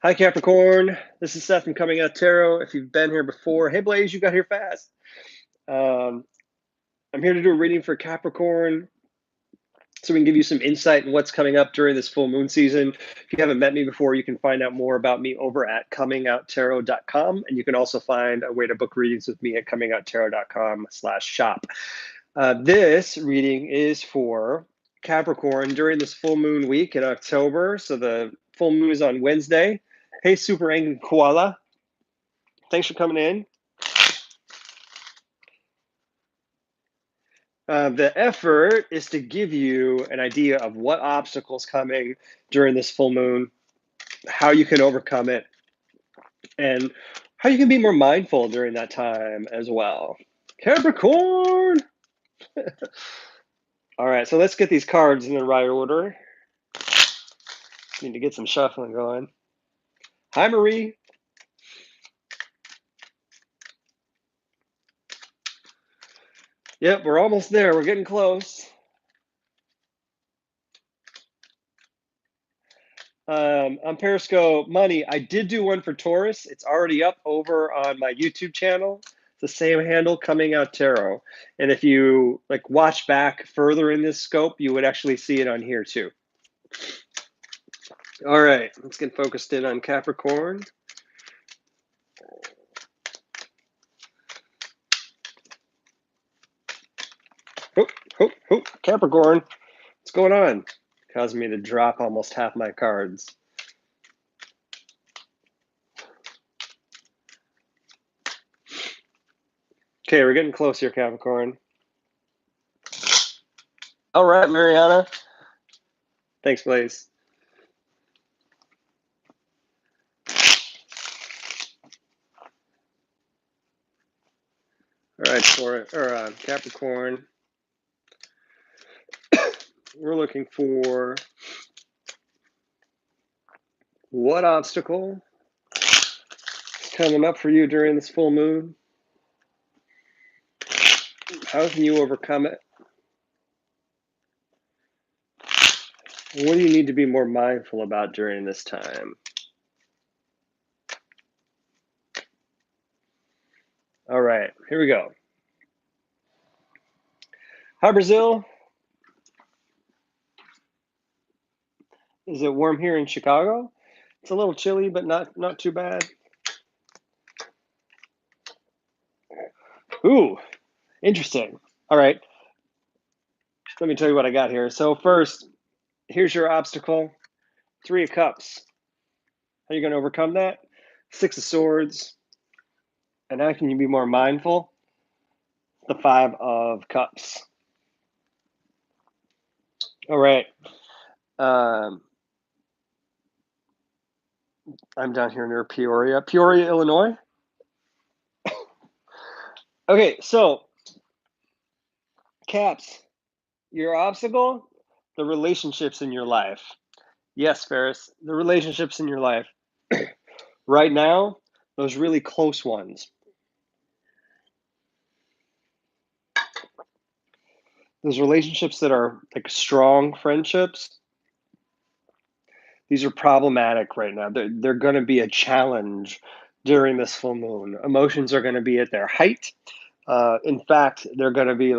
Hi, Capricorn. This is Seth from Coming Out Tarot. If you've been here before, hey, Blaze, you got here fast. Um, I'm here to do a reading for Capricorn so we can give you some insight in what's coming up during this full moon season. If you haven't met me before, you can find out more about me over at Comingouttarot.com. And you can also find a way to book readings with me at Comingouttarot.com/shop. This reading is for Capricorn during this full moon week in October. So the full moon is on Wednesday. Hey, Super Angry Koala. Thanks for coming in. The effort is to give you an idea of what obstacles coming during this full moon, how you can overcome it, and how you can be more mindful during that time as well. Capricorn! All right, so let's get these cards in the right order. Need to get some shuffling going. Hi, Marie. Yep, we're almost there. We're getting close. On Periscope, Money, I did do one for Taurus. It's already up over on my YouTube channel. It's the same handle, Coming Out Tarot. And if you watch back further in this scope, you would actually see it on here too. All right, let's get focused in on Capricorn. Capricorn, what's going on? Caused me to drop almost half my cards. Okay, we're getting close here, Capricorn. All right, Mariana. Thanks, Blaze. All right, Capricorn. We're looking for what obstacle is coming up for you during this full moon? How can you overcome it? What do you need to be more mindful about during this time? All right, here we go. Hi, Brazil. Is it warm here in Chicago? It's a little chilly, but not too bad. Ooh, interesting. All right, let me tell you what I got here. So first, here's your obstacle. 3 of Cups. How are you going to overcome that? 6 of Swords. And how can you be more mindful? The 5 of Cups. All right. I'm down here near Peoria, Illinois. Okay, so Caps, your obstacle, the relationships in your life. Yes, Ferris, the relationships in your life. Right now, those really close ones. Those relationships that are like strong friendships, these are problematic right now. They're going to be a challenge during this full moon. Emotions are going to be at their height. In fact, they're going to be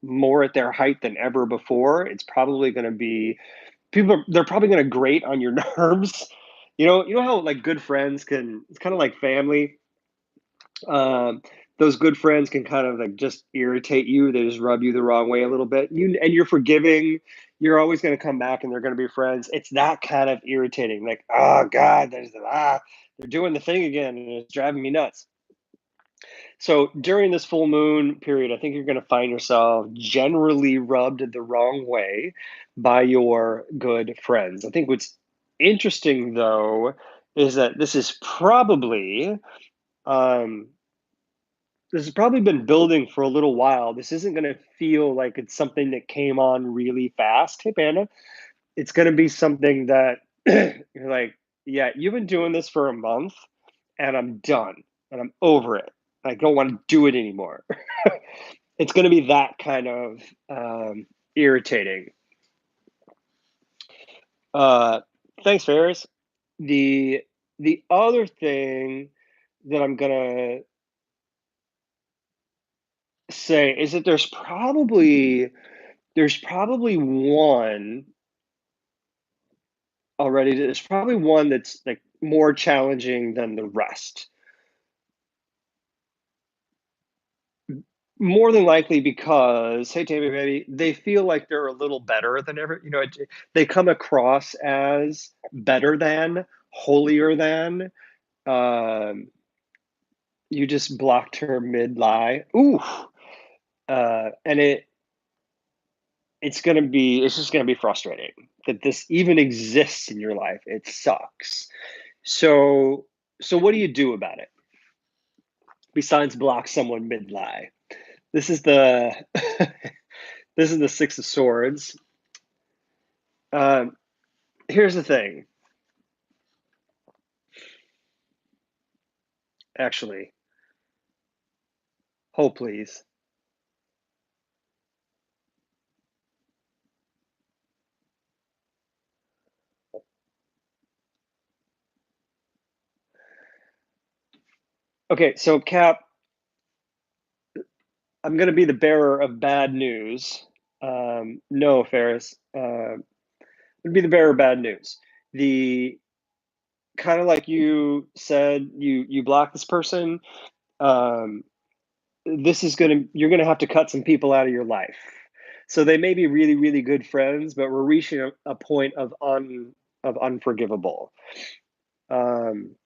more at their height than ever before. It's probably going to be they're probably going to grate on your nerves. You know how good friends can, it's kind of like family. Um, those good friends can kind of just irritate you. They just rub you the wrong way a little bit. You're forgiving. You're always going to come back and they're going to be friends. It's that kind of irritating. Oh God, they're doing the thing again and it's driving me nuts. So during this full moon period, I think you're going to find yourself generally rubbed the wrong way by your good friends. I think what's interesting, though, is that um, this has probably been building for a little while. This isn't going to feel like it's something that came on really fast. Hey, Panda. It's going to be something that you're like, yeah, you've been doing this for a month and I'm done and I'm over it. I don't want to do it anymore. It's going to be that kind of irritating. Uh, Thanks, Ferris. The the other thing that I'm gonna say is that there's probably one already. There's probably one that's, like, more challenging than the rest. More than likely because, "Hey, Tammy, baby," they feel like they're a little better than they come across as better than, holier than. Um, you just blocked her mid-lie. Ooh, and it's just gonna be frustrating that this even exists in your life. It sucks. So so what do you do about it besides block someone mid-lie? This is the this is the Six of Swords. Um, Here's the thing, actually. Hold, please. Okay, so Cap, I'm gonna be the bearer of bad news. No, Ferris. I'm gonna be the bearer of bad news. The kind of like you said, you block this person. Um, this is gonna You're gonna have to cut some people out of your life. So they may be really, really good friends, but we're reaching a point of unforgivable. Um,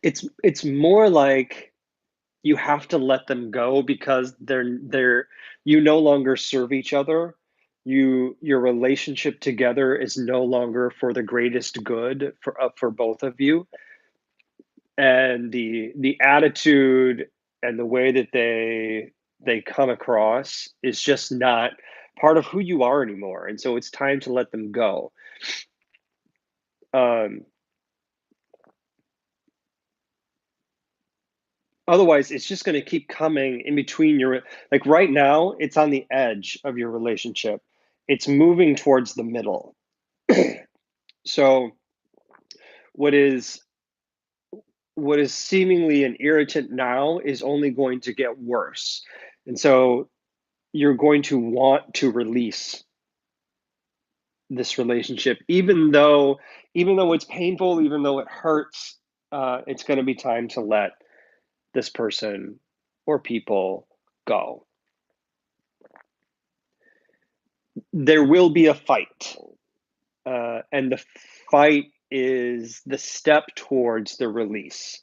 it's more like you have to let them go because they're you no longer serve each other. Your relationship together is no longer for the greatest good for both of you, and the attitude and the way that they come across is just not part of who you are anymore, and so it's time to let them go. Um, Otherwise, it's just going to keep coming in between like right now, it's on the edge of your relationship. It's moving towards the middle. So what is what is seemingly an irritant now is only going to get worse. And so you're going to want to release this relationship, even though it's painful, even though it hurts. It's going to be time to let this person or people go. There will be a fight, and the fight is the step towards the release.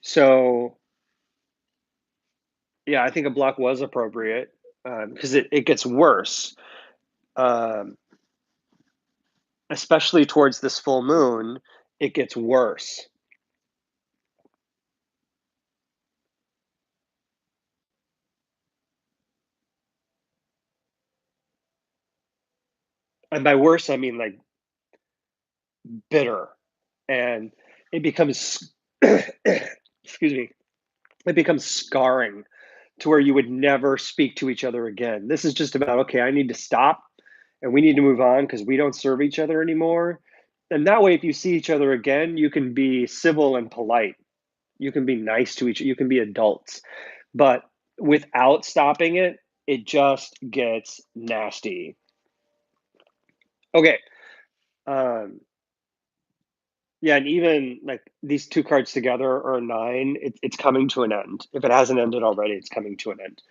So, yeah, I think a block was appropriate, because it gets worse, um, especially towards this full moon. It gets worse, and by worse, I mean like bitter, and it becomes, excuse me, it becomes scarring to where you would never speak to each other again. This is just about, okay, I need to stop and we need to move on because we don't serve each other anymore. And that way, if you see each other again, you can be civil and polite. You can be nice to each other. You can be adults. But without stopping it, it just gets nasty. Okay. Um, yeah, and even like these two cards together are a nine. It's coming to an end. If it hasn't ended already, it's coming to an end.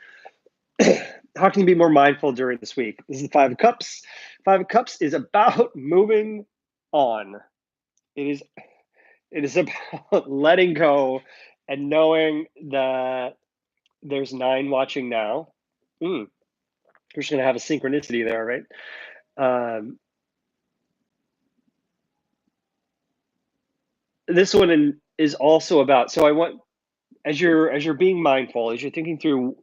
How can you be more mindful during this week? This is the Five of Cups. Five of Cups is about moving on. It is it is about letting go and knowing that there's nine watching now. Mm, we're just gonna have a synchronicity there, right? Um, this one is also about. So I want as you're being mindful, as you're thinking through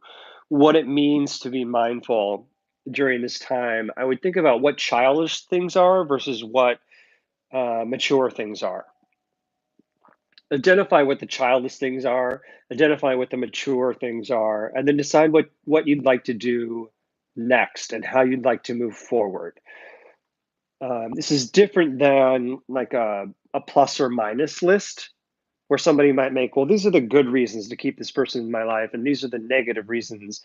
what it means to be mindful during this time, I would think about what childish things are versus what mature things are. Identify what the childish things are, identify what the mature things are, and then decide what you'd like to do next and how you'd like to move forward. This is different than like a plus or minus list where somebody might make, well, these are the good reasons to keep this person in my life, and these are the negative reasons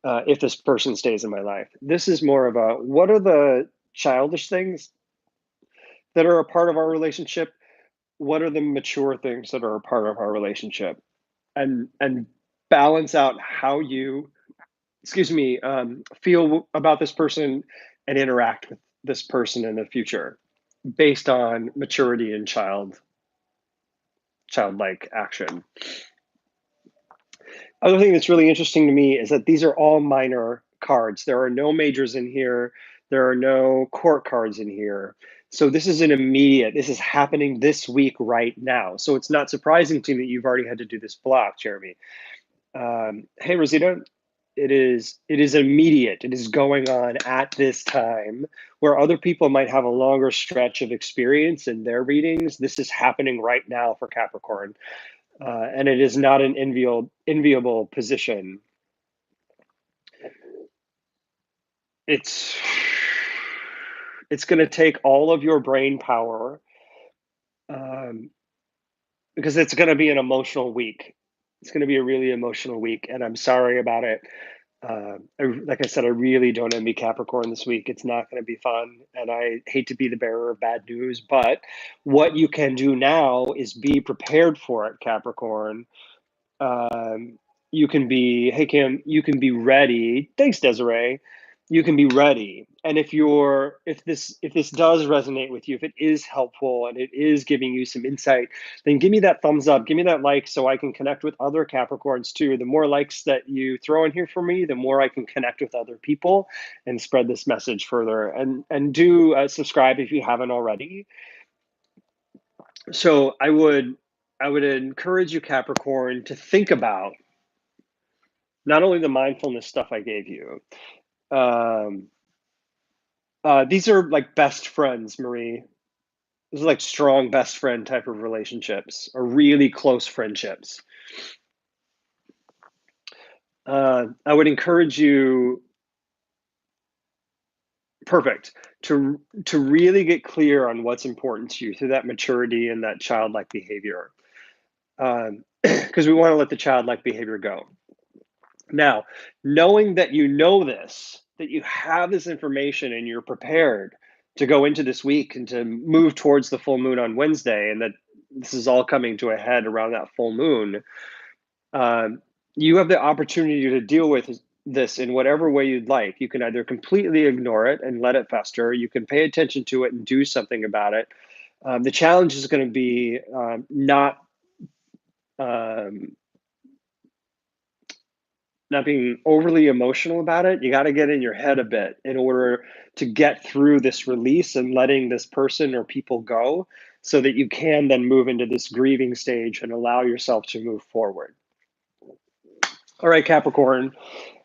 if this person stays in my life. This is more of a, what are the childish things that are a part of our relationship? What are the mature things that are a part of our relationship? And balance out how you, excuse me, feel about this person and interact with this person in the future based on maturity and childlike action. Other thing that's really interesting to me is that these are all minor cards. There are no majors in here. There are no court cards in here. So this is an immediate, this is happening this week right now. So it's not surprising to me that you've already had to do this block, Jeremy. Hey, Rosita, it is immediate. It is going on at this time where other people might have a longer stretch of experience in their readings. This is happening right now for Capricorn, and it is not an enviable position. It's it's going to take all of your brain power, um, because it's going to be an emotional week. It's going to be a really emotional week, and I'm sorry about it. Like I said, I really don't envy Capricorn this week. It's not going to be fun, and I hate to be the bearer of bad news. But what you can do now is be prepared for it, Capricorn. Um, you can be, hey Kim, you can be ready. Thanks, Desiree. You can be ready. And if this does resonate with you, if it is helpful and it is giving you some insight, then give me that thumbs up, give me that like so I can connect with other Capricorns too. The more likes that you throw in here for me, the more I can connect with other people and spread this message further. And do subscribe if you haven't already. So I would encourage you, Capricorn, to think about not only the mindfulness stuff I gave you. Um, these are like best friends, Marie. These are like strong best friend type of relationships, or really close friendships. I would encourage you, perfect, to really get clear on what's important to you through that maturity and that childlike behavior, because we want to let the childlike behavior go. Now, knowing that you know this, that you have this information and you're prepared to go into this week and to move towards the full moon on Wednesday, and that this is all coming to a head around that full moon, um, you have the opportunity to deal with this in whatever way you'd like. You can either completely ignore it and let it fester, you can pay attention to it and do something about it. The challenge is going to be um, not being overly emotional about it. You got to get in your head a bit in order to get through this release and letting this person or people go, so that you can then move into this grieving stage and allow yourself to move forward. All right, Capricorn.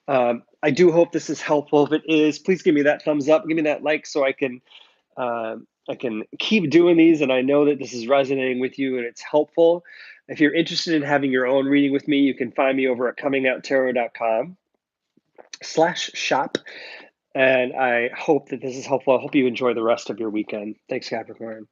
I do hope this is helpful. If it is, please give me that thumbs up, give me that like, so I can keep doing these, and I know that this is resonating with you and it's helpful. If you're interested in having your own reading with me, you can find me over at comingouttarot.com/shop. And I hope that this is helpful. I hope you enjoy the rest of your weekend. Thanks, Capricorn.